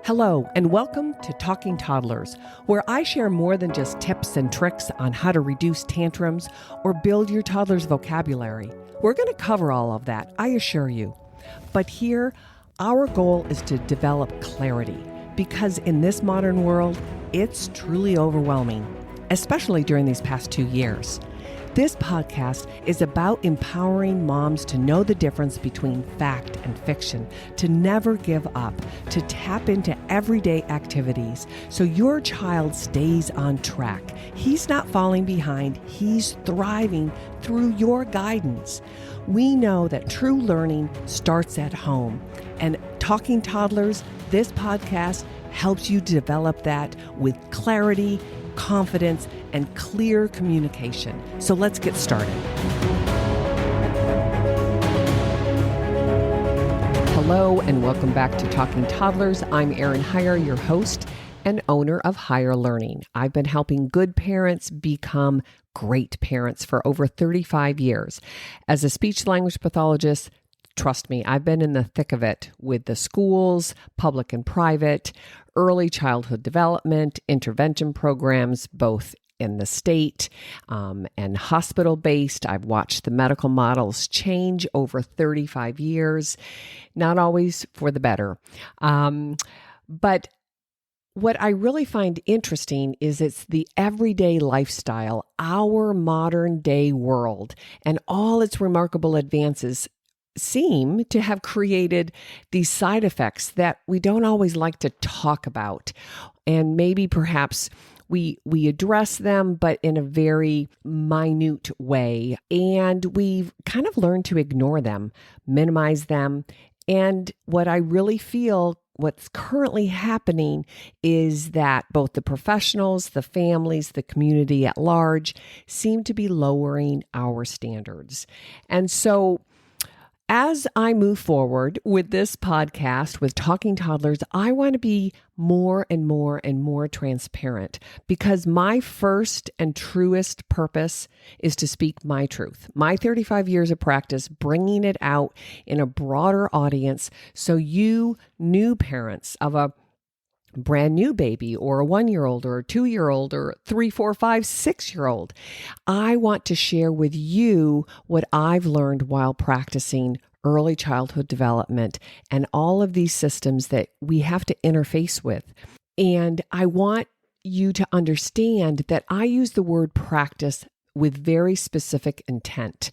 Hello, and welcome to Talking Toddlers, where I share more than just tips and tricks on how to reduce tantrums or build your toddler's vocabulary. We're going to cover all of that, I assure you. But here, our goal is to develop clarity, because in this modern world, it's truly overwhelming, especially during these past 2 years. This podcast is about empowering moms to know the difference between fact and fiction, to never give up, to tap into everyday activities so your child stays on track. He's not falling behind, he's thriving through your guidance. We know that true learning starts at home, and Talking Toddlers, this podcast helps you develop that with clarity, confidence, and clear communication. So let's get started. Hello, and welcome back to Talking Toddlers. I'm Erin Heyer, your host and owner of Higher Learning. I've been helping good parents become great parents for over 35 years. As a speech-language pathologist, trust me, I've been in the thick of it with the schools, public and private, early childhood development, intervention programs, both in the state and hospital-based. I've watched the medical models change over 35 years, not always for the better. But what I really find interesting is it's the everyday lifestyle, our modern day world, and all its remarkable advances seem to have created these side effects that we don't always like to talk about. And maybe perhaps we address them, but in a very minute way. And we've kind of learned to ignore them, minimize them. And what I really feel what's currently happening is that both the professionals, the families, the community at large seem to be lowering our standards. And so as I move forward with this podcast, with Talking Toddlers, I want to be more and more and more transparent, because my first and truest purpose is to speak my truth. My 35 years of practice, bringing it out in a broader audience so you new parents of a brand new baby or a 1-year-old or a 2-year-old or 3, 4, 5, 6-year-old. I want to share with you what I've learned while practicing early childhood development and all of these systems that we have to interface with. And I want you to understand that I use the word practice with very specific intent.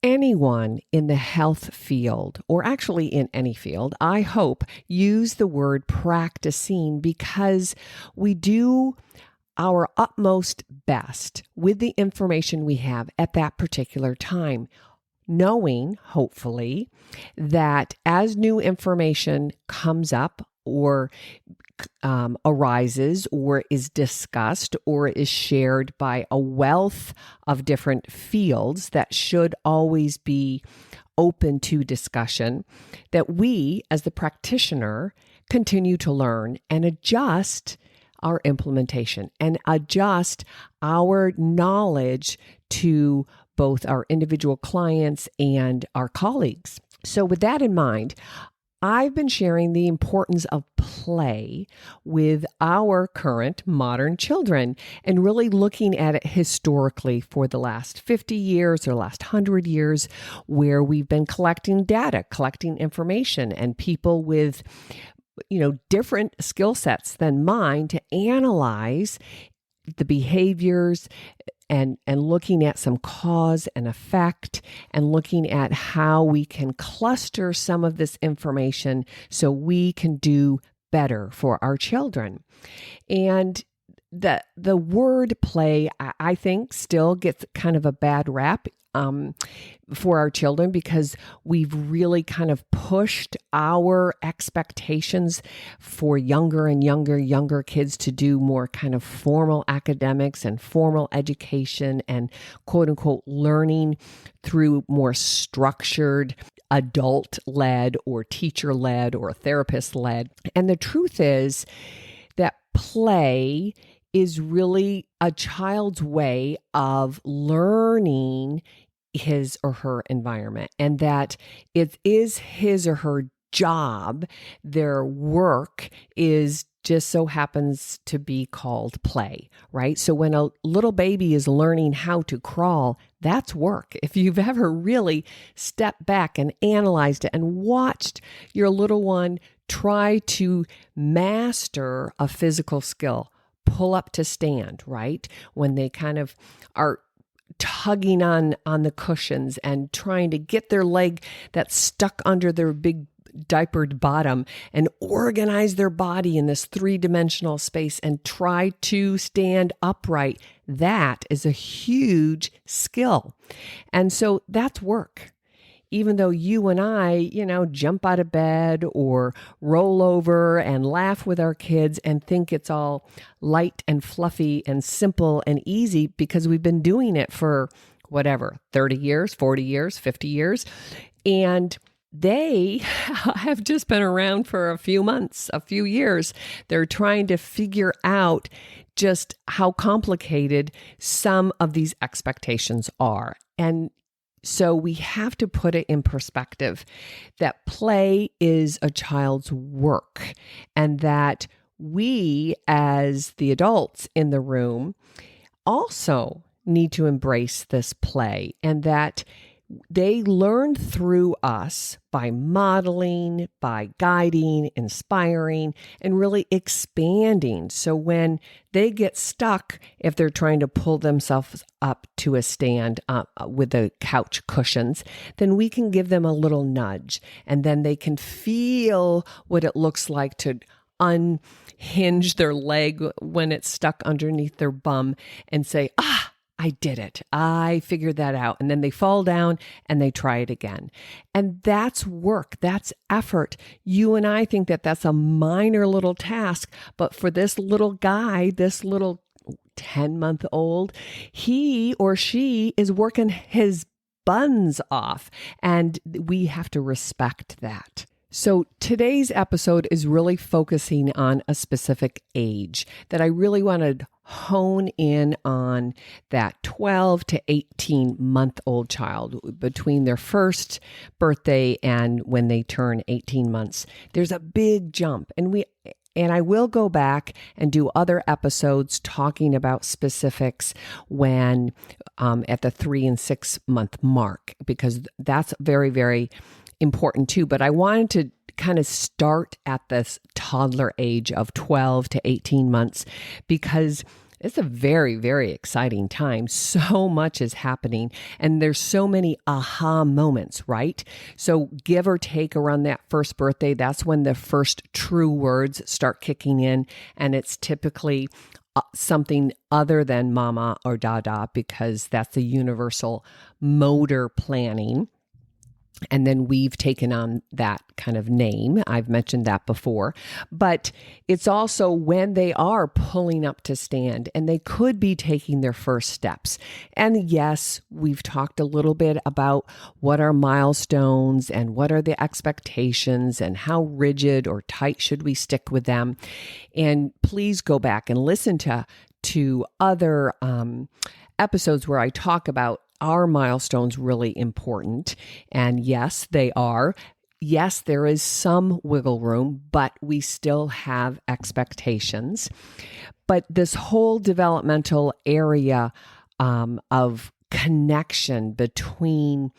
Anyone in the health field, or actually in any field, I hope, use the word practicing, because we do our utmost best with the information we have at that particular time, knowing, hopefully, that as new information comes up or arises or is discussed or is shared by a wealth of different fields that should always be open to discussion, that we as the practitioner continue to learn and adjust our implementation and adjust our knowledge to both our individual clients and our colleagues. So with that in mind, I've been sharing the importance of play with our current modern children and really looking at it historically for the last 50 years or last 100 years, where we've been collecting data, collecting information, and people with, different skill sets than mine to analyze the behaviors and looking at some cause and effect and looking at how we can cluster some of this information so we can do better for our children. And the word play, I think, still gets kind of a bad rap for our children, because we've really kind of pushed our expectations for younger and younger kids to do more kind of formal academics and formal education and quote unquote learning through more structured adult-led or teacher-led or therapist-led. And the truth is that play is really a child's way of learning his or her environment, and that it is his or her job, their work is just so happens to be called play, right? So when a little baby is learning how to crawl, that's work. If you've ever really stepped back and analyzed it and watched your little one try to master a physical skill, pull up to stand, right? When they kind of are tugging on the cushions and trying to get their leg that's stuck under their big diapered bottom and organize their body in this three-dimensional space and try to stand upright. That is a huge skill. And so that's work. Even though you and I, jump out of bed or roll over and laugh with our kids and think it's all light and fluffy and simple and easy because we've been doing it for 30 years, 40 years, 50 years. And they have just been around for a few months, a few years. They're trying to figure out just how complicated some of these expectations are. And so we have to put it in perspective that play is a child's work and that we as the adults in the room also need to embrace this play and that they learn through us by modeling, by guiding, inspiring, and really expanding. So when they get stuck, if they're trying to pull themselves up to a stand with the couch cushions, then we can give them a little nudge. And then they can feel what it looks like to unhinge their leg when it's stuck underneath their bum and say, I did it. I figured that out. And then they fall down and they try it again. And that's work. That's effort. You and I think that that's a minor little task. But for this little guy, this little 10-month-old, he or she is working his buns off. And we have to respect that. So today's episode is really focusing on a specific age that I really want to hone in on, that 12 to 18-month-old child between their first birthday and when they turn 18 months. There's a big jump, and I will go back and do other episodes talking about specifics when at the 3 and 6 month mark, because that's very, very important too. But I wanted to kind of start at this toddler age of 12 to 18 months because it's a very, very exciting time. So much is happening and there's so many aha moments, right? So give or take around that first birthday, that's when the first true words start kicking in, and it's typically something other than mama or dada because that's the universal motor planning. And then we've taken on that kind of name. I've mentioned that before. But it's also when they are pulling up to stand and they could be taking their first steps. And yes, we've talked a little bit about what are milestones and what are the expectations and how rigid or tight should we stick with them. And please go back and listen to other episodes where I talk about, are milestones really important? And yes, they are. Yes, there is some wiggle room, but we still have expectations. But this whole developmental area of connection between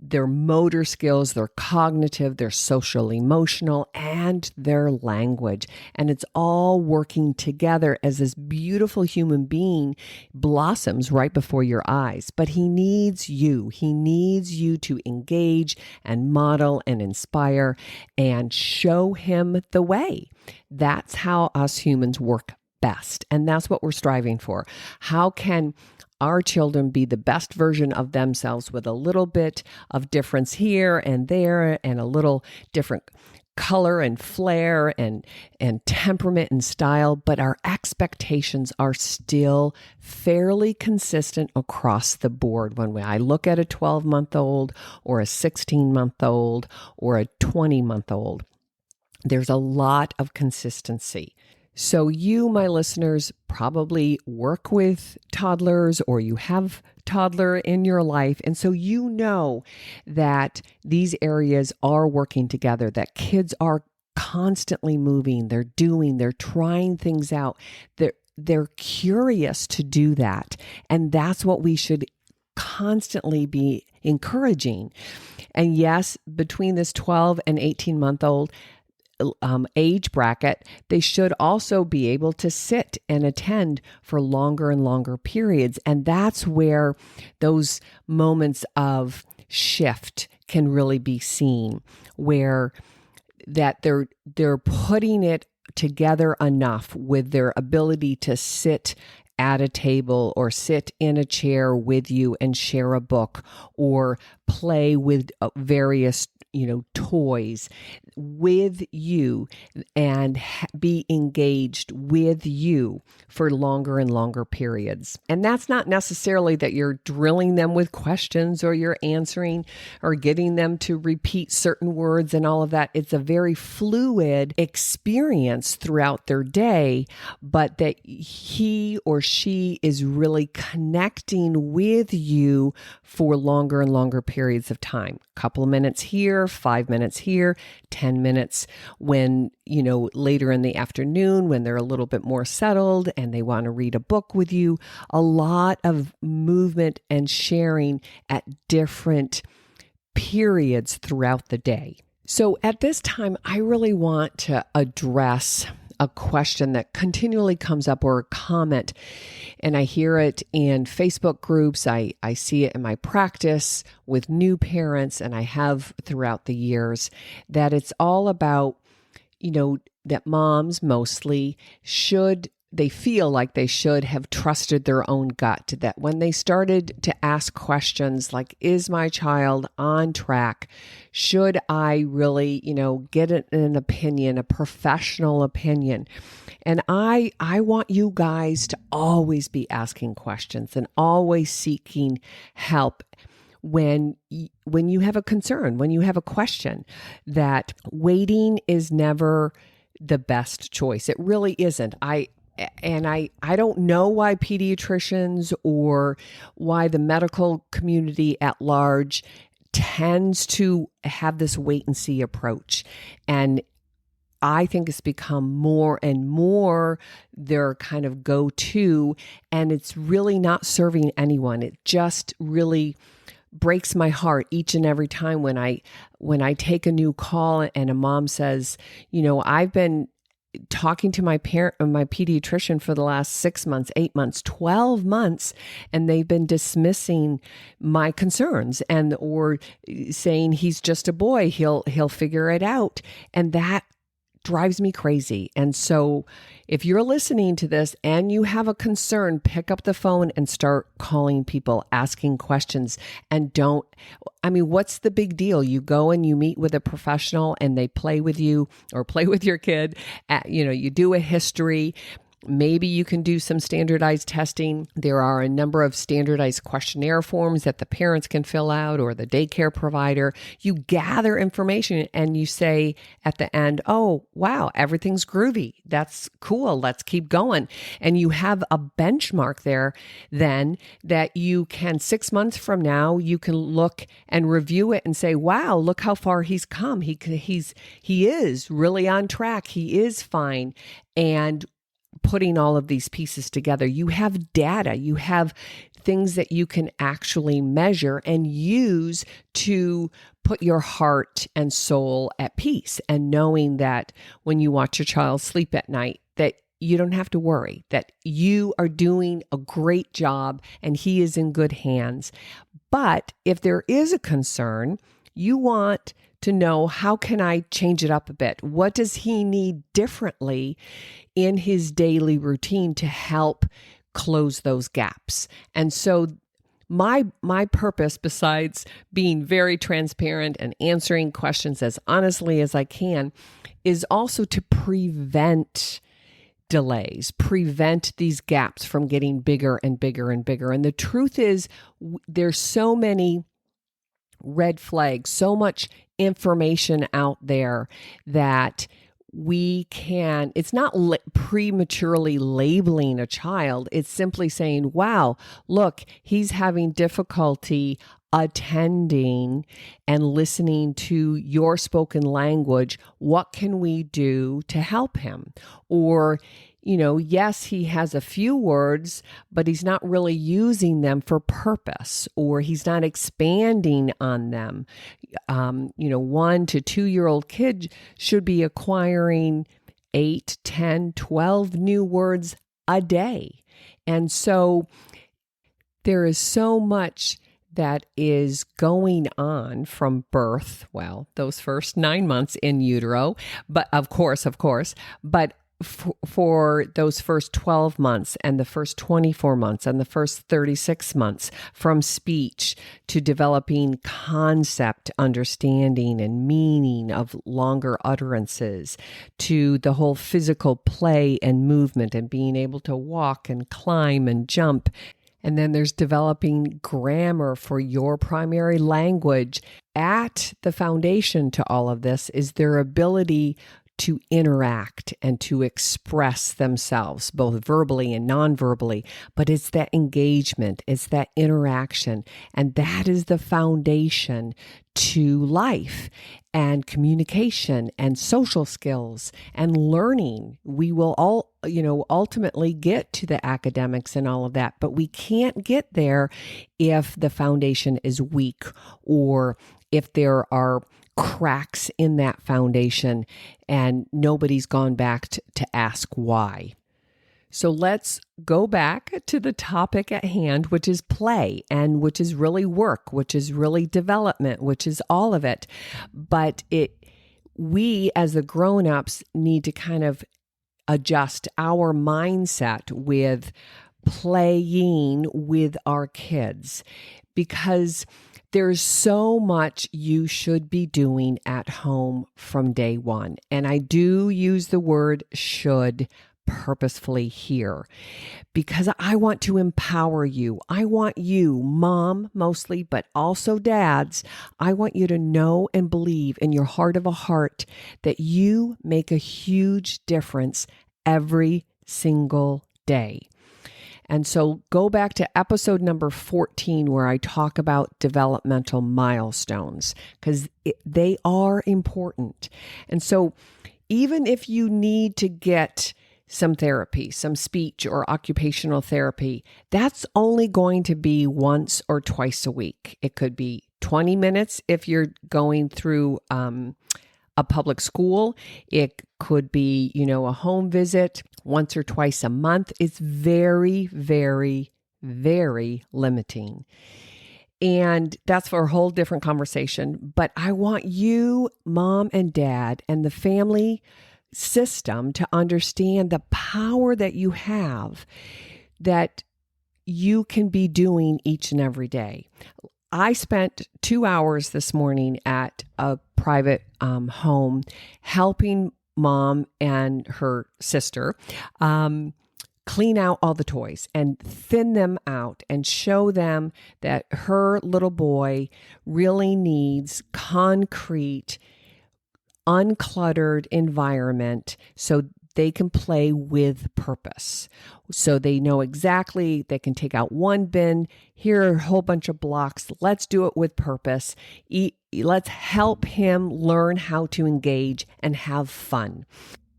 their motor skills, their cognitive, their social emotional, and their language. And it's all working together as this beautiful human being blossoms right before your eyes. But he needs you. He needs you to engage and model and inspire and show him the way. That's how us humans work best. And that's what we're striving for. How can our children be the best version of themselves with a little bit of difference here and there and a little different color and flair and temperament and style, but our expectations are still fairly consistent across the board. When I look at a 12-month-old or a 16-month-old or a 20-month-old, there's a lot of consistency. So you, my listeners, probably work with toddlers or you have toddler in your life. And so you know that these areas are working together, that kids are constantly moving, they're trying things out. They're curious to do that. And that's what we should constantly be encouraging. And yes, between this 12 and 18-month-old age bracket, they should also be able to sit and attend for longer and longer periods. And that's where those moments of shift can really be seen, where that they're putting it together enough with their ability to sit at a table or sit in a chair with you and share a book or play with various toys with you and be engaged with you for longer and longer periods. And that's not necessarily that you're drilling them with questions or you're answering or getting them to repeat certain words and all of that. It's a very fluid experience throughout their day, but that he or she is really connecting with you for longer and longer periods of time. A couple of minutes here, 5 minutes here, 10 minutes when, later in the afternoon when they're a little bit more settled and they want to read a book with you. A lot of movement and sharing at different periods throughout the day. So at this time, I really want to address a question that continually comes up or a comment, and I hear it in Facebook groups. I see it in my practice with new parents, and I have throughout the years, that it's all about, that moms mostly they feel like they should have trusted their own gut, that when they started to ask questions like, is my child on track? Should I really, get an opinion, a professional opinion? And I want you guys to always be asking questions and always seeking help when you have a concern, when you have a question, that waiting is never the best choice. It really isn't. I don't know why pediatricians or why the medical community at large tends to have this wait and see approach. And I think it's become more and more their kind of go-to, and it's really not serving anyone. It just really breaks my heart each and every time when I take a new call and a mom says, I've been talking to my pediatrician for the last 6 months, 8 months, 12 months, and they've been dismissing my concerns or saying he's just a boy, he'll figure it out. And that drives me crazy. And so if you're listening to this and you have a concern, pick up the phone and start calling people, asking questions, and what's the big deal? You go and you meet with a professional and they play with you or play with your kid. You do a history. Maybe you can do some standardized testing. There are a number of standardized questionnaire forms that the parents can fill out or the daycare provider. You gather information and you say at the end, oh, wow, everything's groovy. That's cool. Let's keep going. And you have a benchmark there then that you can 6 months from now, you can look and review it and say, wow, look how far he's come. He is really on track. He is fine. And putting all of these pieces together, you have data, you have things that you can actually measure and use to put your heart and soul at peace, and knowing that when you watch your child sleep at night, that you don't have to worry, that you are doing a great job and he is in good hands. But if there is a concern, you want to know, how can I change it up a bit? What does he need differently in his daily routine to help close those gaps? And so my purpose, besides being very transparent and answering questions as honestly as I can, is also to prevent delays, prevent these gaps from getting bigger and bigger and bigger. And the truth is, there's so many red flags, so much information out there that it's not prematurely labeling a child. It's simply saying, wow, look, he's having difficulty attending and listening to your spoken language. What can we do to help him? Or, yes, he has a few words, but he's not really using them for purpose, or he's not expanding on them. 1 to 2-year-old kids should be acquiring 8, 10, 12 new words a day. And so there is so much that is going on from birth, those first 9 months in utero, but of course, but for those first 12 months and the first 24 months and the first 36 months, from speech to developing concept understanding and meaning of longer utterances, to the whole physical play and movement and being able to walk and climb and jump. And then there's developing grammar for your primary language. At the foundation to all of this is their ability to interact and to express themselves, both verbally and non-verbally. But it's that engagement, it's that interaction, and that is the foundation to life and communication and social skills and learning. We will all, ultimately get to the academics and all of that, but we can't get there if the foundation is weak, or if there are cracks in that foundation and nobody's gone back to ask why. So let's go back to the topic at hand, which is play, and which is really work, which is really development, which is all of it. But we as the grown-ups need to kind of adjust our mindset with playing with our kids, because there's so much you should be doing at home from day one. And I do use the word should purposefully here, because I want to empower you. I want you, mom mostly, but also dads, I want you to know and believe in your heart of a heart that you make a huge difference every single day. And so go back to episode number 14, where I talk about developmental milestones, because they are important. And so even if you need to get some therapy, some speech or occupational therapy, that's only going to be once or twice a week. It could be 20 minutes if you're going through a public school. It could be, a home visit once or twice a month. It's very, very, very limiting. And that's for a whole different conversation. But I want you, mom and dad, and the family system to understand the power that you have, that you can be doing each and every day. I spent 2 hours this morning at a private home helping mom and her sister clean out all the toys and thin them out and show them that her little boy really needs concrete, uncluttered environment so they can play with purpose. So they know exactly, they can take out one bin, here are a whole bunch of blocks, let's do it with purpose. Let's help him learn how to engage and have fun.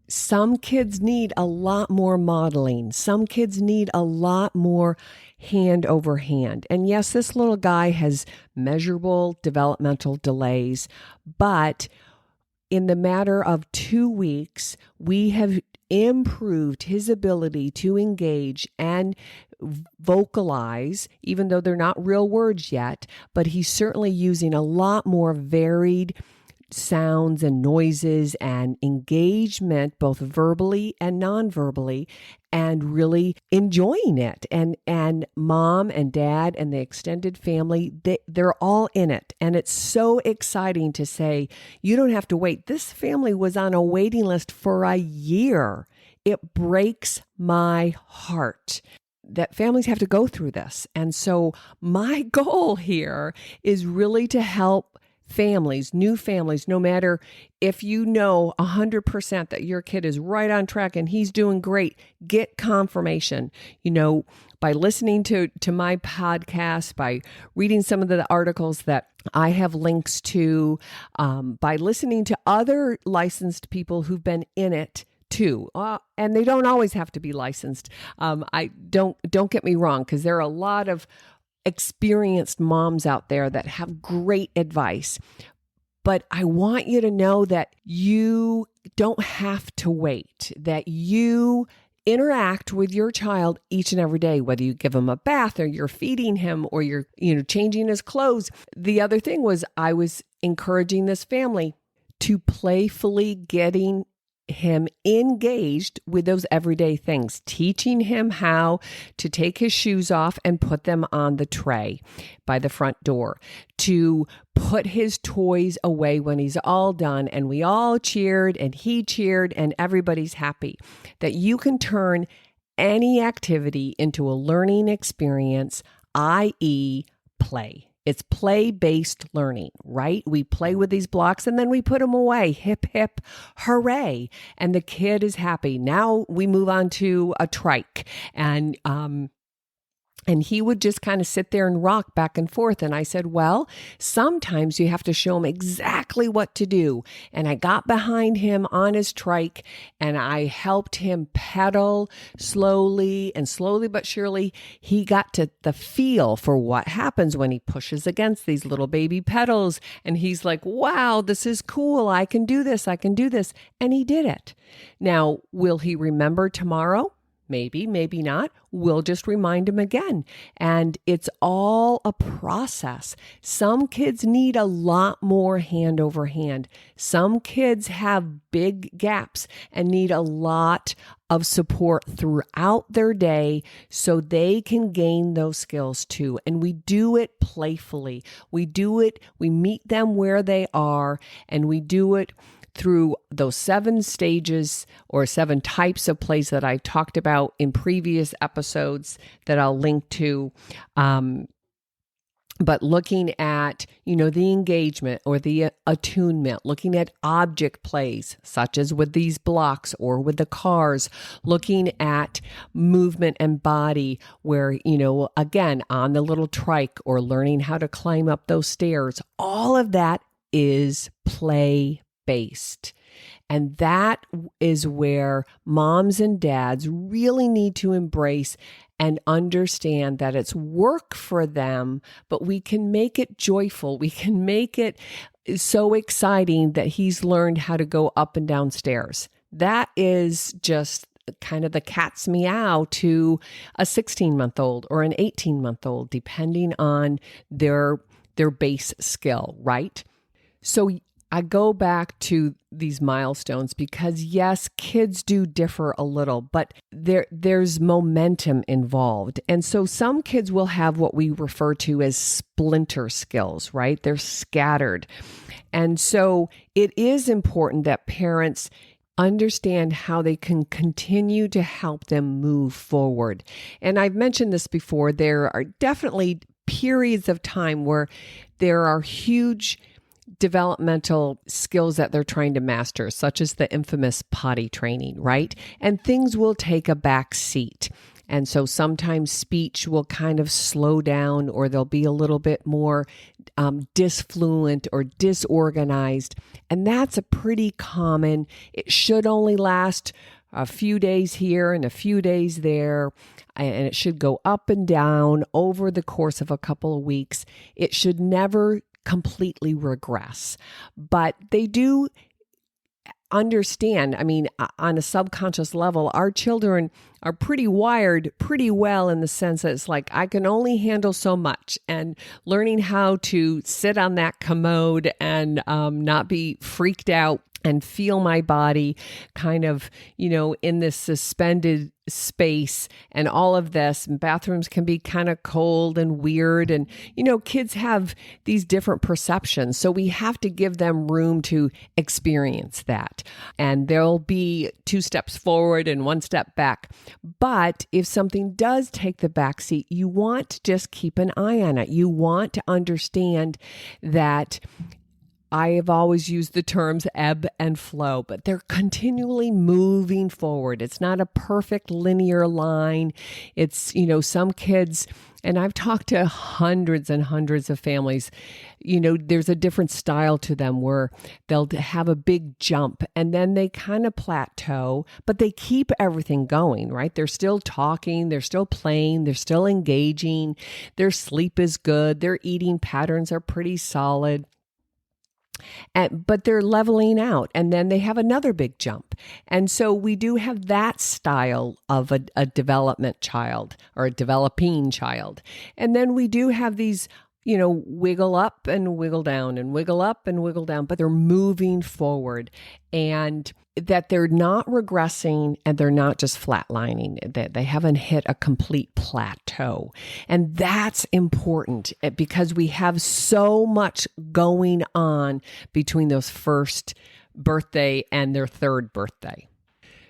Some kids need a lot more modeling. Some kids need a lot more hand over hand. And yes, this little guy has measurable developmental delays, but in the matter of 2 weeks, we have improved his ability to engage and vocalize, even though they're not real words yet, but he's certainly using a lot more varied sounds and noises and engagement, both verbally and non-verbally, and really enjoying it. And mom and dad and the extended family, they're all in it. And it's so exciting to say, you don't have to wait. This family was on a waiting list for a year. It breaks my heart that families have to go through this. And so my goal here is really to help families, new families, no matter if you know 100% that your kid is right on track and he's doing great, get confirmation, by listening to my podcast, by reading some of the articles that I have links to, by listening to other licensed people who've been in it too. And they don't always have to be licensed. I don't get me wrong, because there are a lot of experienced moms out there that have great advice. But I want you to know that you don't have to wait, that you interact with your child each and every day, whether you give him a bath or you're feeding him or you're, changing his clothes. The other thing was I was encouraging this family to playfully getting him engaged with those everyday things, teaching him how to take his shoes off and put them on the tray by the front door, to put his toys away when he's all done, and we all cheered and he cheered and everybody's happy. That you can turn any activity into a learning experience, i.e. play. It's play-based learning, right? We play with these blocks and then we put them away. Hip, hip, hooray. And the kid is happy. Now we move on to a trike. And he would just kind of sit there and rock back and forth. And I said, well, sometimes you have to show him exactly what to do. And I got behind him on his trike and I helped him pedal slowly, and slowly but surely he got to the feel for what happens when he pushes against these little baby pedals. And he's like, wow, this is cool. I can do this. I can do this. And he did it. Now, will he remember tomorrow? Maybe, maybe not. We'll just remind him again. And it's all a process. Some kids need a lot more hand over hand. Some kids have big gaps and need a lot of support throughout their day so they can gain those skills too. And we do it playfully. We meet them where they are, and we do it through those 7 stages or 7 types of plays that I talked about in previous episodes that I'll link to. But looking at, the engagement or the attunement, looking at object plays, such as with these blocks or with the cars, looking at movement and body where, again, on the little trike or learning how to climb up those stairs, all of that is play-based. And that is where moms and dads really need to embrace and understand that it's work for them, but we can make it joyful. We can make it so exciting that he's learned how to go up and down stairs. That is just kind of the cat's meow to a 16-month-old or an 18-month-old, depending on their base skill, right? So I go back to these milestones because yes, kids do differ a little, but there's momentum involved. And so some kids will have what we refer to as splinter skills, right? They're scattered. And so it is important that parents understand how they can continue to help them move forward. And I've mentioned this before, there are definitely periods of time where there are huge developmental skills that they're trying to master, such as the infamous potty training, right? And things will take a back seat. And so sometimes speech will kind of slow down, or they'll be a little bit more disfluent or disorganized. And that's a pretty common, it should only last a few days here and a few days there, and it should go up and down over the course of a couple of weeks. It should never completely regress, but they do understand. I mean, on a subconscious level, our children are pretty wired pretty well in the sense that it's like, I can only handle so much, and learning how to sit on that commode and not be freaked out and feel my body kind of, in this suspended space and all of this. And bathrooms can be kind of cold and weird. And, kids have these different perceptions. So we have to give them room to experience that. And there'll be 2 steps forward and 1 step back. But if something does take the back seat, you want to just keep an eye on it. You want to understand that I have always used the terms ebb and flow, but they're continually moving forward. It's not a perfect linear line. It's, some kids, and I've talked to hundreds and hundreds of families, there's a different style to them where they'll have a big jump and then they kind of plateau, but they keep everything going, right? They're still talking, they're still playing, they're still engaging, their sleep is good, their eating patterns are pretty solid. But they're leveling out, and then they have another big jump. And so we do have that style of a development child or a developing child. And then we do have these, wiggle up and wiggle down and wiggle up and wiggle down, but they're moving forward, and that they're not regressing and they're not just flatlining, that they haven't hit a complete plateau. And that's important because we have so much going on between those first birthday and their third birthday.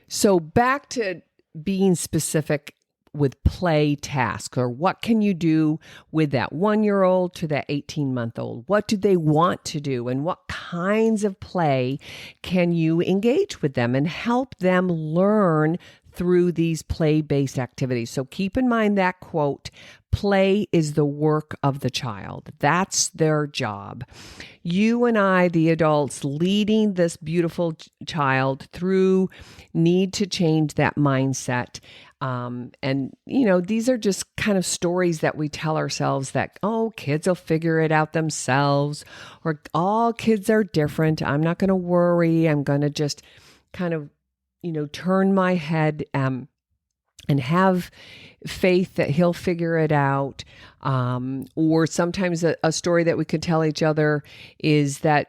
So back to being specific with play tasks, or what can you do with that 1-year-old to that 18-month-old? What do they want to do, and what kinds of play can you engage with them and help them learn through these play-based activities? So keep in mind that quote, play is the work of the child. That's their job. You and I, the adults, leading this beautiful child through, need to change that mindset. These are just kind of stories that we tell ourselves that, kids will figure it out themselves, or all kids are different. I'm not going to worry. I'm going to just kind of, turn my head and have faith that he'll figure it out. Or sometimes a story that we could tell each other is that,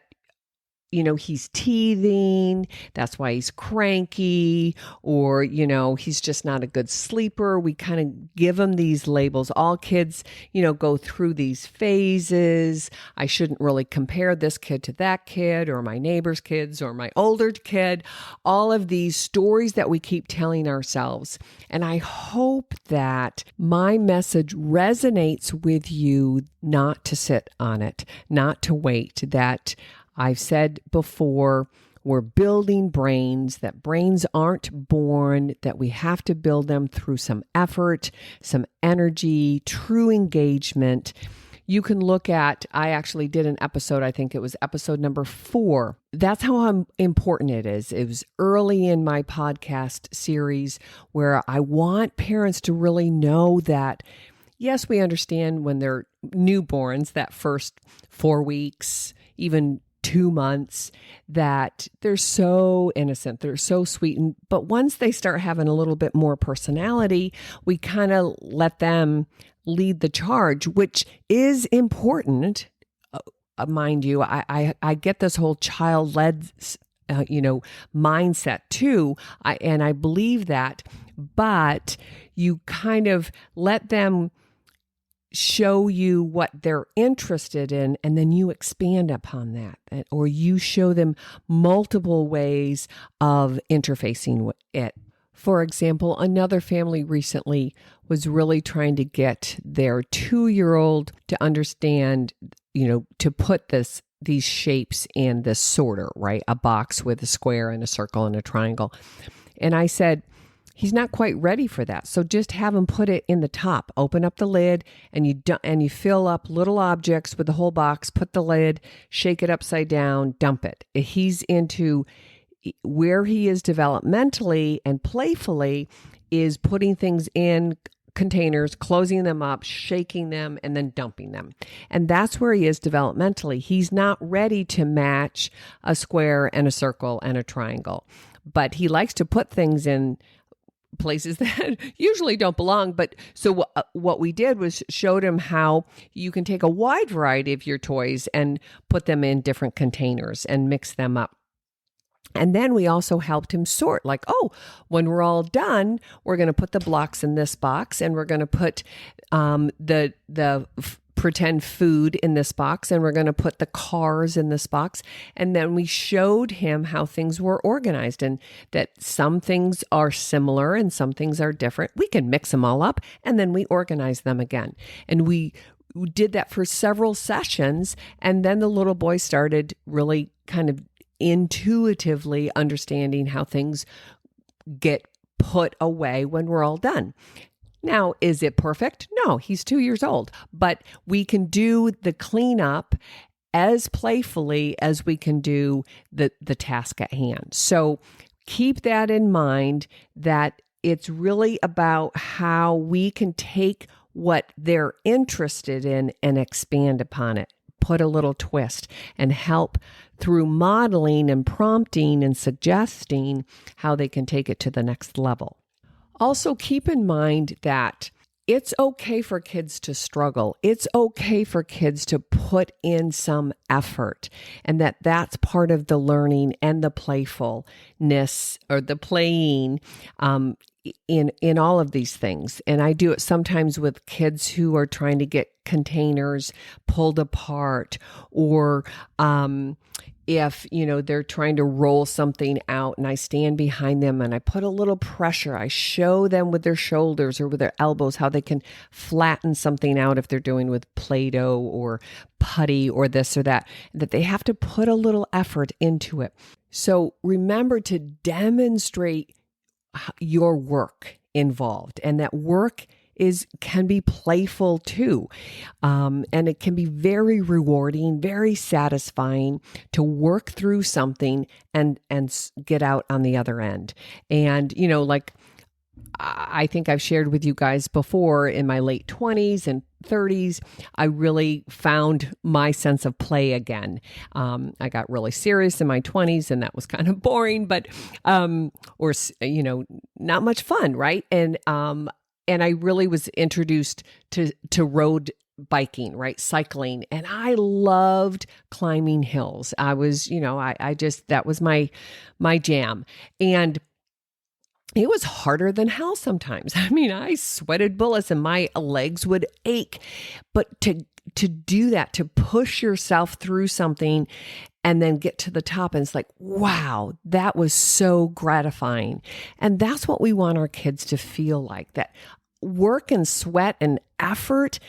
he's teething, that's why he's cranky, or, he's just not a good sleeper. We kind of give him these labels. All kids, go through these phases. I shouldn't really compare this kid to that kid, or my neighbor's kids, or my older kid. All of these stories that we keep telling ourselves. And I hope that my message resonates with you, not to sit on it, not to wait, that I've said before, we're building brains, that brains aren't born, that we have to build them through some effort, some energy, true engagement. You can look at, I actually did an episode, I think it was episode number 4. That's how important it is. It was early in my podcast series where I want parents to really know that, yes, we understand when they're newborns, that first 4 weeks, even 2 months, that they're so innocent, they're so sweet. But once they start having a little bit more personality, we kind of let them lead the charge, which is important. Mind you, I get this whole child-led, mindset too. And I believe that, but you kind of let them show you what they're interested in, and then you expand upon that, or you show them multiple ways of interfacing with it. For example, another family recently was really trying to get their 2-year-old to understand, to put these shapes in this sorter, right? A box with a square and a circle and a triangle. And I said, he's not quite ready for that. So just have him put it in the top. Open up the lid and you fill up little objects with the whole box, put the lid, shake it upside down, dump it. He's into where he is developmentally and playfully is putting things in containers, closing them up, shaking them, and then dumping them. And that's where he is developmentally. He's not ready to match a square and a circle and a triangle, but he likes to put things in places that usually don't belong. But so what we did was showed him how you can take a wide variety of your toys and put them in different containers and mix them up. And then we also helped him sort, like, when we're all done, we're going to put the blocks in this box, and we're going to put the pretend food in this box, and we're going to put the cars in this box. And then we showed him how things were organized, and that some things are similar and some things are different. We can mix them all up, and then we organize them again. And we did that for several sessions. And then the little boy started really kind of intuitively understanding how things get put away when we're all done. Now, is it perfect? No, he's 2 years old, but we can do the cleanup as playfully as we can do the task at hand. So keep that in mind, that it's really about how we can take what they're interested in and expand upon it, put a little twist, and help through modeling and prompting and suggesting how they can take it to the next level. Also, keep in mind that it's okay for kids to struggle. It's okay for kids to put in some effort, and that's part of the learning and the playfulness or the playing in all of these things. And I do it sometimes with kids who are trying to get containers pulled apart, or if, they're trying to roll something out and I stand behind them and I put a little pressure, I show them with their shoulders or with their elbows how they can flatten something out if they're doing with Play-Doh or putty or this or that they have to put a little effort into it. So remember to demonstrate your work involved, and that work can be playful too. And it can be very rewarding, very satisfying to work through something and get out on the other end. And, like I think I've shared with you guys before, in my late 20s and 30s, I really found my sense of play again. I got really serious in my 20s, and that was kind of boring, but, not much fun, right? And I really was introduced to road biking, right? Cycling. And I loved climbing hills. I was, that was my jam. And it was harder than hell sometimes. I mean, I sweated bullets and my legs would ache. But to do that, to push yourself through something and then get to the top, and it's like, wow, that was so gratifying. And that's what we want our kids to feel like, that work and sweat and effort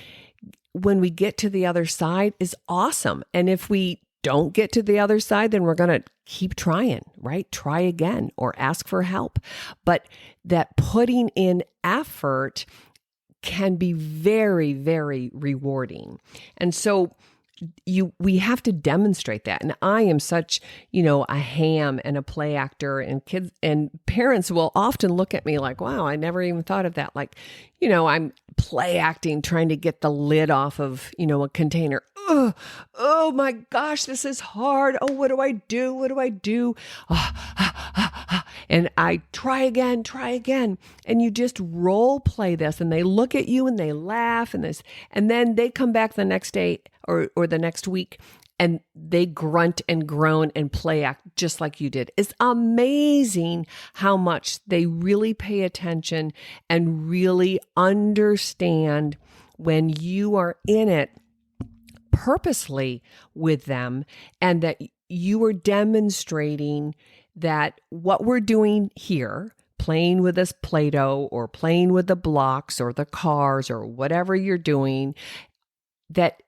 when we get to the other side is awesome. And if we don't get to the other side, then we're going to keep trying, right? Try again or ask for help. But that putting in effort can be very, very rewarding. And so we have to demonstrate that. And I am such, a ham and a play actor, and kids and parents will often look at me like, wow, I never even thought of that. Like, I'm play acting, trying to get the lid off of, a container. Oh my gosh, this is hard. Oh, what do I do? What do I do? And I try again. And you just role play this, and they look at you and they laugh and then they come back the next day or the next week, and they grunt and groan and play act just like you did. It's amazing how much they really pay attention and really understand when you are in it purposely with them, and that you are demonstrating that what we're doing here, playing with this Play-Doh or playing with the blocks or the cars or whatever you're doing, that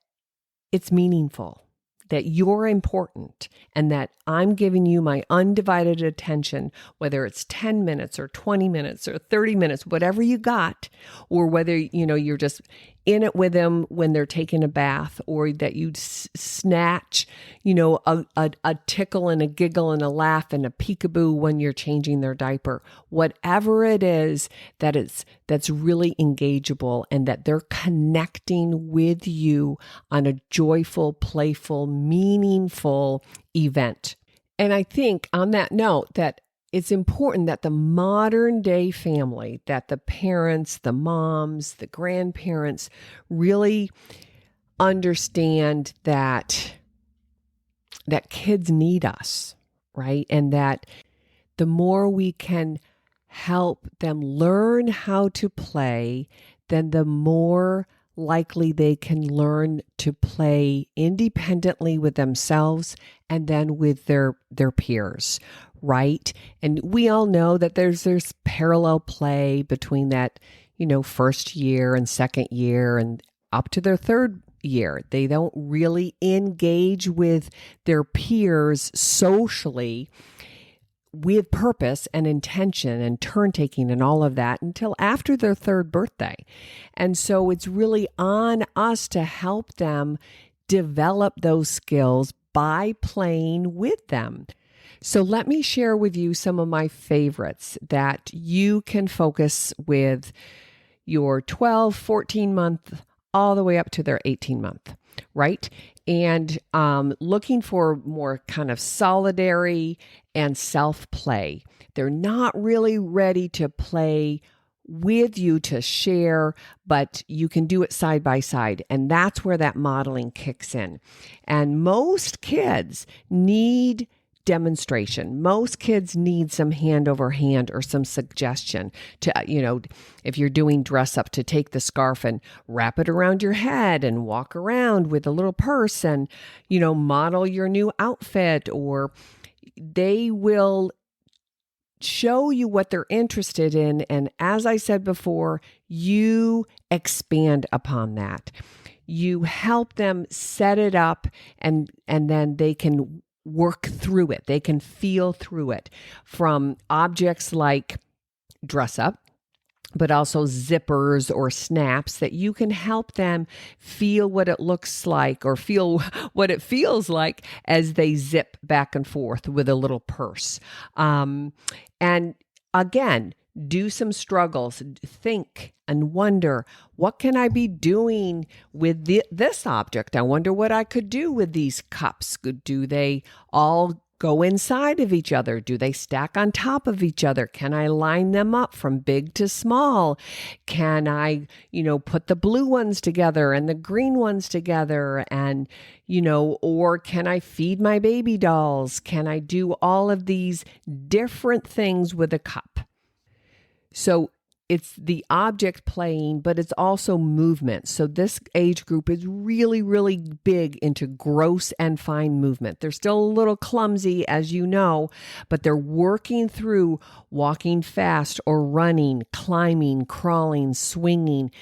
it's meaningful, that you're important, and that I'm giving you my undivided attention, whether it's 10 minutes or 20 minutes or 30 minutes, whatever you got, or whether, you're just in it with them when they're taking a bath, or that you snatch, a tickle and a giggle and a laugh and a peekaboo when you're changing their diaper. Whatever it is that's really engageable, and that they're connecting with you on a joyful, playful, meaningful event. And I think on that note that it's important that the modern day family, that the parents, the moms, the grandparents really understand that kids need us, right? And that the more we can help them learn how to play, then the more likely they can learn to play independently with themselves and then with their peers, right? And we all know that there's parallel play between that, first year and second year and up to their third year. They don't really engage with their peers socially with purpose and intention and turn taking and all of that until after their third birthday. And so it's really on us to help them develop those skills by playing with them. So let me share with you some of my favorites that you can focus with your 12, 14 month, all the way up to their 18 month, right? And looking for more kind of solidary and self-play. They're not really ready to play with you to share, but you can do it side by side. And that's where that modeling kicks in. And most kids need demonstration. Most kids need some hand over hand or some suggestion to, if you're doing dress up, to take the scarf and wrap it around your head and walk around with a little purse and, model your new outfit, or they will show you what they're interested in. And as I said before, you expand upon that. You help them set it up and then they can work through it. They can feel through it from objects like dress up, but also zippers or snaps that you can help them feel what it looks like or feel what it feels like as they zip back and forth with a little purse. And again, do some struggles, think and wonder, what can I be doing with this object? I wonder what I could do with these cups. Do they all go inside of each other? Do they stack on top of each other? Can I line them up from big to small? Can I, put the blue ones together and the green ones together? And, or can I feed my baby dolls? Can I do all of these different things with a cup? So it's the object playing, but it's also movement. So this age group is really, really big into gross and fine movement. They're still a little clumsy, as you know, but they're working through walking fast or running, climbing, crawling, swinging,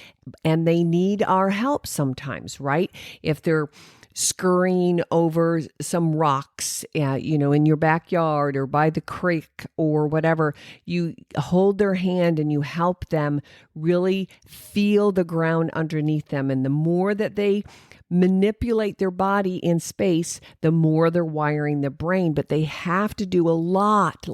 and they need our help sometimes, right? If they're scurrying over some rocks, in your backyard or by the creek or whatever, you hold their hand and you help them really feel the ground underneath them. And the more that they manipulate their body in space, the more they're wiring the brain. But they have to do a lot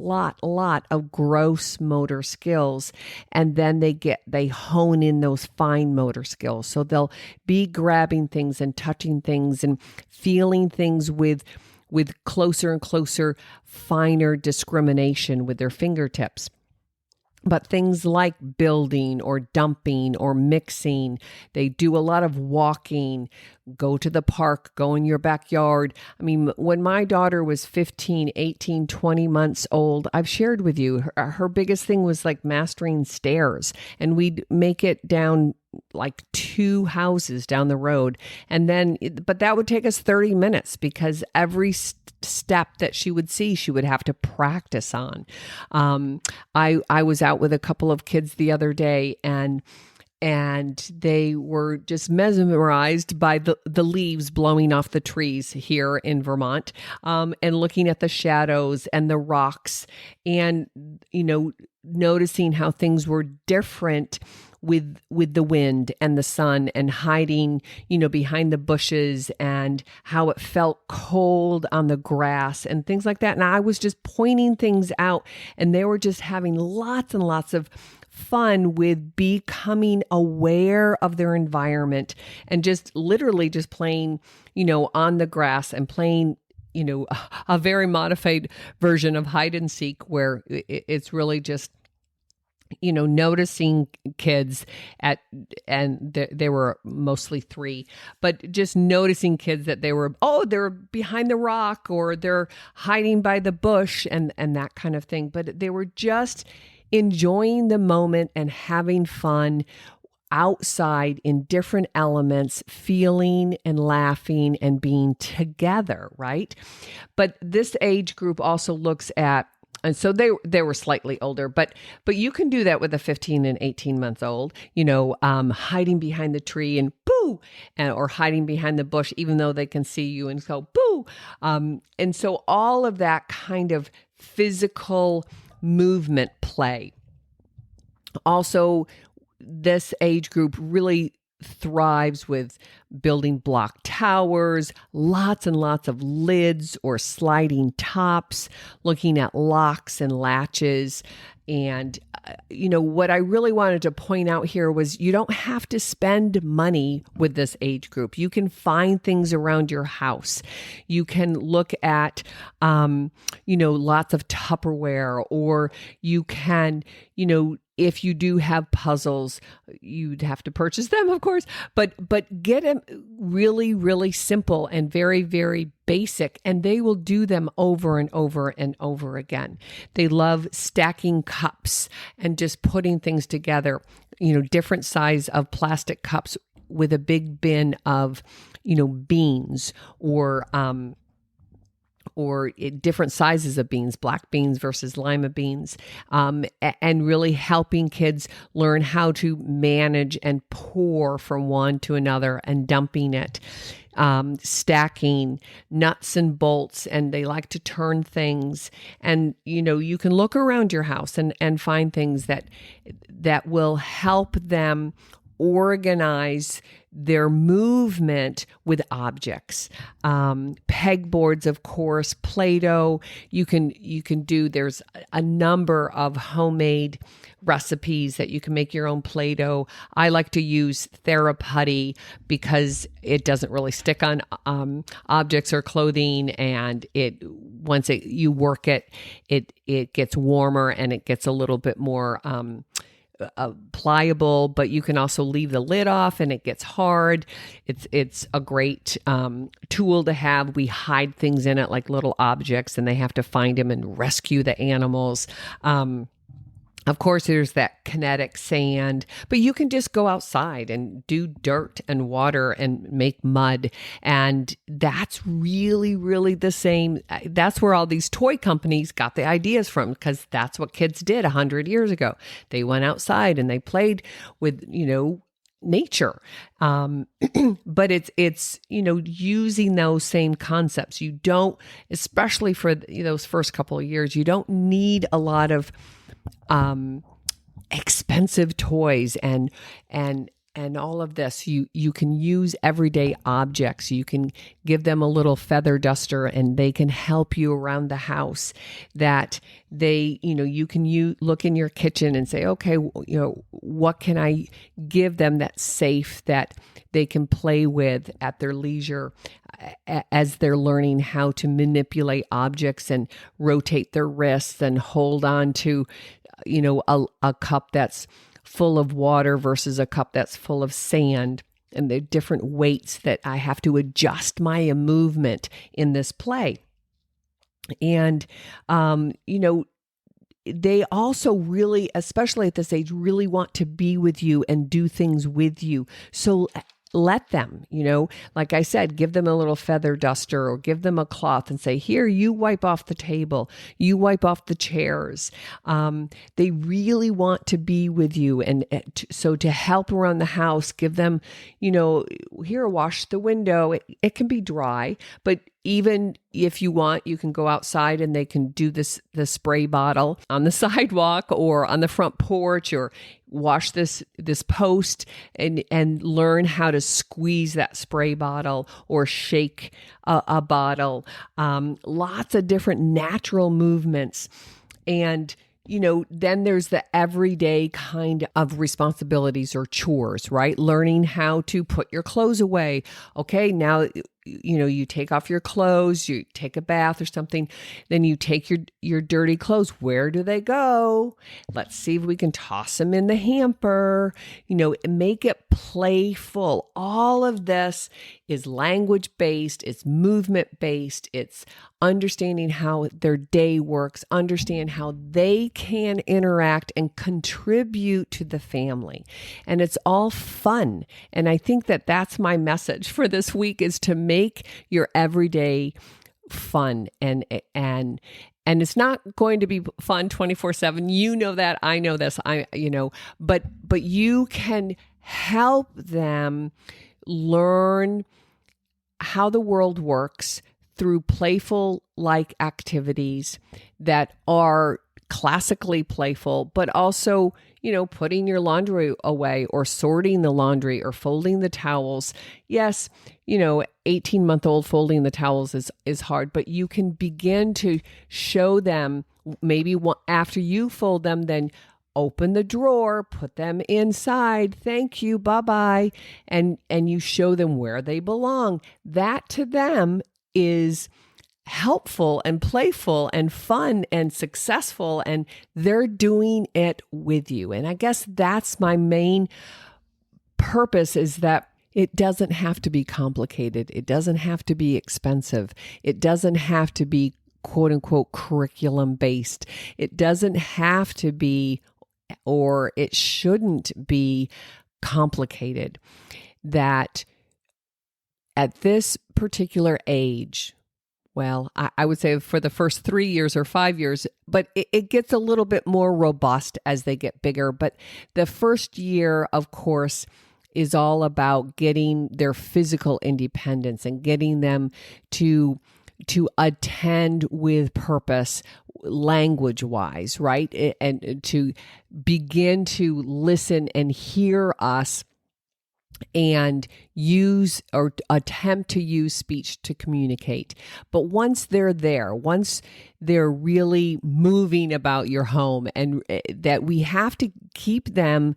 of gross motor skills. And then they hone in those fine motor skills. So they'll be grabbing things and touching things and feeling things with closer and closer, finer discrimination with their fingertips. But things like building or dumping or mixing, they do a lot of walking, go to the park, go in your backyard. I mean, when my daughter was 15, 18, 20 months old, I've shared with you, her biggest thing was like mastering stairs. And we'd make it down like 2 houses down the road. And then, but that would take us 30 minutes because every step that she would see, she would have to practice on. I was out with a couple of kids the other day and they were just mesmerized by the leaves blowing off the trees here in Vermont, and looking at the shadows and the rocks and, noticing how things were different with the wind and the sun and hiding, behind the bushes and how it felt cold on the grass and things like that. And I was just pointing things out and they were just having lots and lots of fun with becoming aware of their environment and just literally just playing, on the grass and playing, a very modified version of hide and seek where it's really just, noticing kids they were mostly 3, but just noticing kids that they're behind the rock or they're hiding by the bush and that kind of thing. But they were just enjoying the moment and having fun outside in different elements, feeling and laughing and being together, right? But this age group also looks at, and so they were slightly older, but you can do that with a 15 and 18 month old, hiding behind the tree and boo, boo, or hiding behind the bush, even though they can see you and go, boo. And so all of that kind of physical movement play. Also, this age group really thrives with building block towers, lots and lots of lids or sliding tops, looking at locks and latches. And, what I really wanted to point out here was you don't have to spend money with this age group. You can find things around your house. You can look at, lots of Tupperware, or you can, if you do have puzzles, you'd have to purchase them, of course, but get them really, really simple and very, very basic, and they will do them over and over and over again. They love stacking cups and just putting things together, different size of plastic cups with a big bin of, beans, or different sizes of beans, black beans versus lima beans, and really helping kids learn how to manage and pour from one to another and dumping it, stacking nuts and bolts, and they like to turn things. And, you can look around your house and find things that will help them organize their movement with objects. Pegboards, of course, Play-Doh. You can do, there's a number of homemade recipes that you can make your own Play-Doh. I like to use Theraputty because it doesn't really stick on objects or clothing, and once you work it gets warmer and it gets a little bit more pliable, but you can also leave the lid off and it gets hard. It's a great tool to have. We hide things in it like little objects, and they have to find them and rescue the animals. Of course, there's that kinetic sand, but you can just go outside and do dirt and water and make mud. And that's really, really the same. That's where all these toy companies got the ideas from, because that's what kids did 100 years ago. They went outside and they played with, nature. But it's, using those same concepts. You don't, especially for those first couple of years, you don't need a lot of expensive toys and all of this. You can use everyday objects. You can give them a little feather duster and they can help you around the house. That they, you can look in your kitchen and say, okay, what can I give them that's safe, that they can play with at their leisure as they're learning how to manipulate objects and rotate their wrists and hold on to, a cup that's full of water versus a cup that's full of sand, and the different weights that I have to adjust my movement in this play. And, they also really, especially at this age, really want to be with you and do things with you. So let them, like I said, give them a little feather duster or give them a cloth and say, here, you wipe off the table, you wipe off the chairs. They really want to be with you. And so to help around the house, give them, here, wash the window. It can be dry, but even if you want, you can go outside and they can do the spray bottle on the sidewalk or on the front porch, or wash this post and learn how to squeeze that spray bottle or shake a bottle. Lots of different natural movements. And then there's the everyday kind of responsibilities or chores, right? Learning how to put your clothes away. Okay, now, you take off your clothes, you take a bath or something, then you take your dirty clothes. Where do they go? Let's see if we can toss them in the hamper. Make it playful. All of this is language-based, it's movement-based, it's understanding how their day works, understand how they can interact and contribute to the family. And it's all fun. And I think that that's my message for this week, is to make your everyday fun. And it's not going to be fun 24/7. You know that, I know this, but you can help them learn how the world works through playful like activities that are classically playful, but also, putting your laundry away or sorting the laundry or folding the towels. Yes, 18-month-old folding the towels is hard, but you can begin to show them, maybe after you fold them, then open the drawer, put them inside. Thank you. Bye-bye. And you show them where they belong. That to them is helpful and playful and fun and successful, and they're doing it with you. And I guess that's my main purpose, is that it doesn't have to be complicated. It doesn't have to be expensive. It doesn't have to be quote unquote curriculum based. It doesn't have to be, or it shouldn't be complicated. That at this particular age, well, I would say for the first 3 years or 5 years, but it gets a little bit more robust as they get bigger. But the first year, of course, is all about getting their physical independence and getting them to attend with purpose, language-wise, right? And to begin to listen and hear us and use or attempt to use speech to communicate. But once they're there, once they're really moving about your home, and that we have to keep them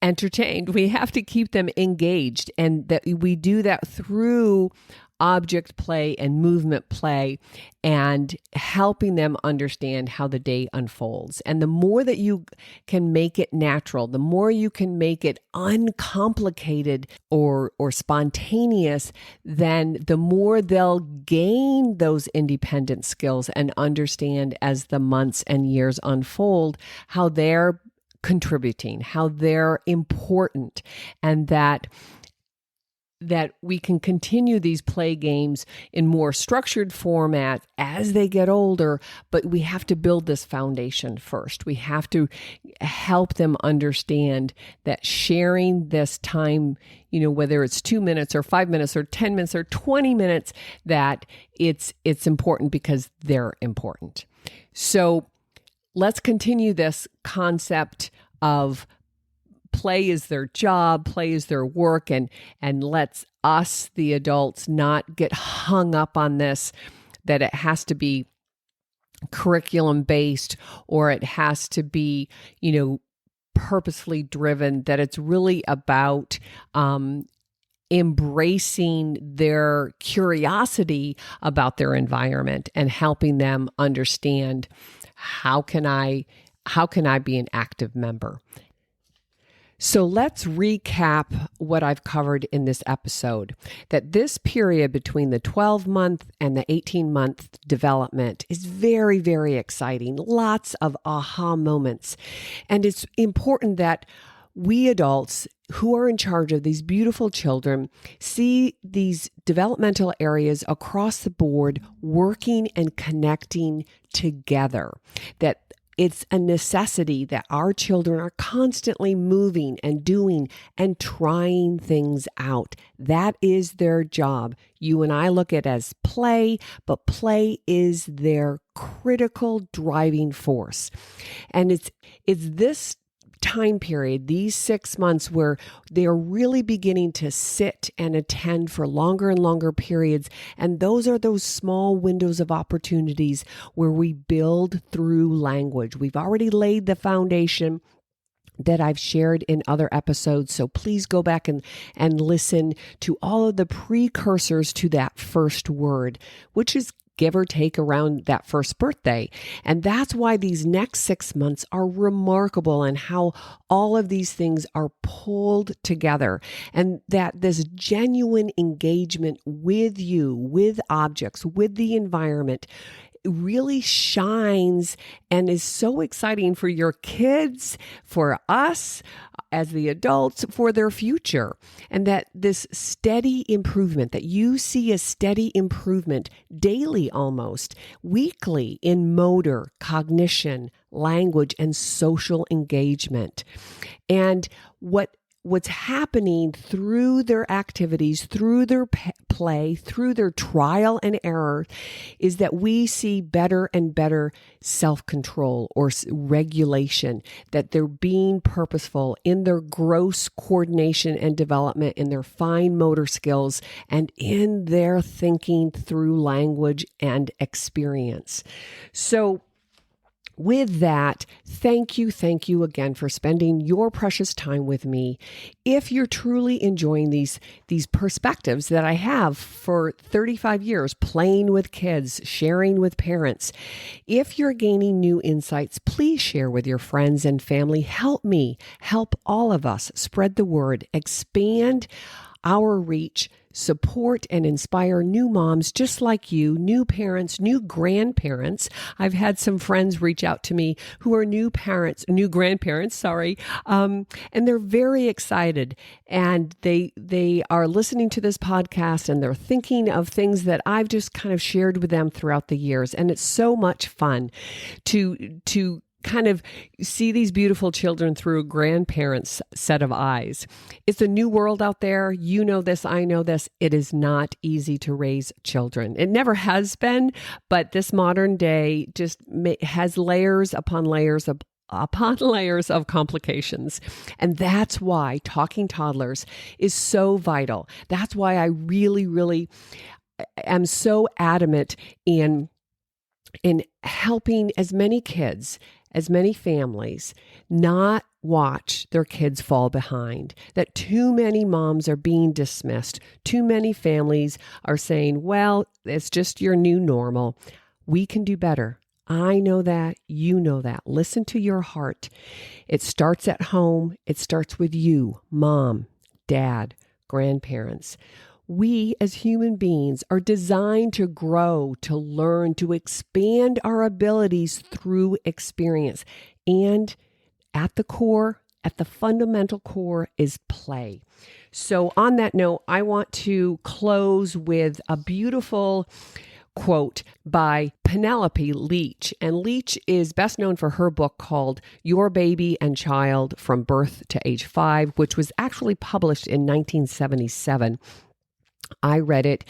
entertained, we have to keep them engaged, and that we do that through object play and movement play, and helping them understand how the day unfolds. And the more that you can make it natural, the more you can make it uncomplicated or spontaneous, then the more they'll gain those independent skills and understand, as the months and years unfold, how they're contributing, how they're important, and that we can continue these play games in more structured format as they get older, but we have to build this foundation first. We have to help them understand that sharing this time, whether it's 2 minutes or 5 minutes or 10 minutes or 20 minutes, that it's important because they're important. So let's continue this concept of play is their job, play is their work, and let's us, the adults, not get hung up on this, that it has to be curriculum based, or it has to be, purposefully driven, that it's really about embracing their curiosity about their environment and helping them understand, how can I be an active member? So let's recap what I've covered in this episode, that this period between the 12-month and the 18-month development is very, very exciting. Lots of aha moments. And it's important that we adults who are in charge of these beautiful children see these developmental areas across the board working and connecting together, that it's a necessity that our children are constantly moving and doing and trying things out. That is their job. You and I look at it as play, but play is their critical driving force. And it's this time period, these 6 months, where they're really beginning to sit and attend for longer and longer periods. And those are those small windows of opportunities where we build through language. We've already laid the foundation that I've shared in other episodes. So please go back and listen to all of the precursors to that first word, which is give or take around that first birthday. And that's why these next 6 months are remarkable, and how all of these things are pulled together, and that this genuine engagement with you, with objects, with the environment really shines and is so exciting for your kids, for us as the adults, for their future. And that this steady improvement, that you see a steady improvement daily, almost weekly, in motor, cognition, language, and social engagement. And what what's happening through their activities, through their play, through their trial and error, is that we see better and better self-control or regulation, that they're being purposeful in their gross coordination and development, in their fine motor skills, and in their thinking through language and experience. So with that, thank you again for spending your precious time with me. If you're truly enjoying these perspectives that I have for 35 years, playing with kids, sharing with parents, if you're gaining new insights, please share with your friends and family. Help me, help all of us spread the word, expand our reach, support and inspire new moms just like you, new parents, new grandparents. I've had some friends reach out to me who are new grandparents, and they're very excited, and they are listening to this podcast, and they're thinking of things that I've just kind of shared with them throughout the years, and it's so much fun to kind of see these beautiful children through a grandparent's set of eyes. It's a new world out there. You know this, I know this. It is not easy to raise children. It never has been, but this modern day just has layers upon layers of complications. And that's why Talking Toddlers is so vital. That's why I really am so adamant in helping as many kids, as many families not watch their kids fall behind, that too many moms are being dismissed. Too many families are saying, well, it's just your new normal. We can do better. I know that. You know that. Listen to your heart. It starts at home. It starts with you, mom, dad, grandparents. We as human beings are designed to grow, to learn, to expand our abilities through experience. And at the core, at the fundamental core, is play. So on that note, I want to close with a beautiful quote by Penelope Leach. And Leach is best known for her book called Your Baby and Child from Birth to Age 5, which was actually published in 1977. I read it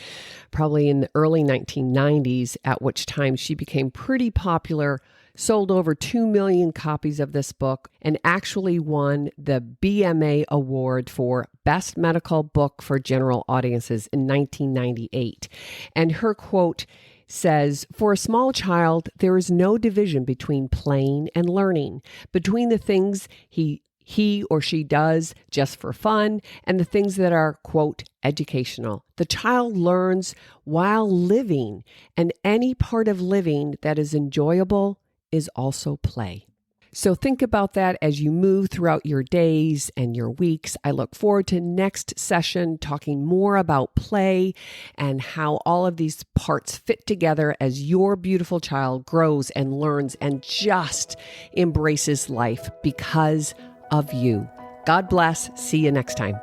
probably in the early 1990s, at which time she became pretty popular, sold over 2 million copies of this book, and actually won the BMA Award for Best Medical Book for General Audiences in 1998. And her quote says, "For a small child, there is no division between playing and learning, between the things he or she does just for fun and the things that are, quote, educational. The child learns while living, and any part of living that is enjoyable is also play." So think about that as you move throughout your days and your weeks. I look forward to next session talking more about play and how all of these parts fit together as your beautiful child grows and learns and just embraces life because of you. God bless. See you next time.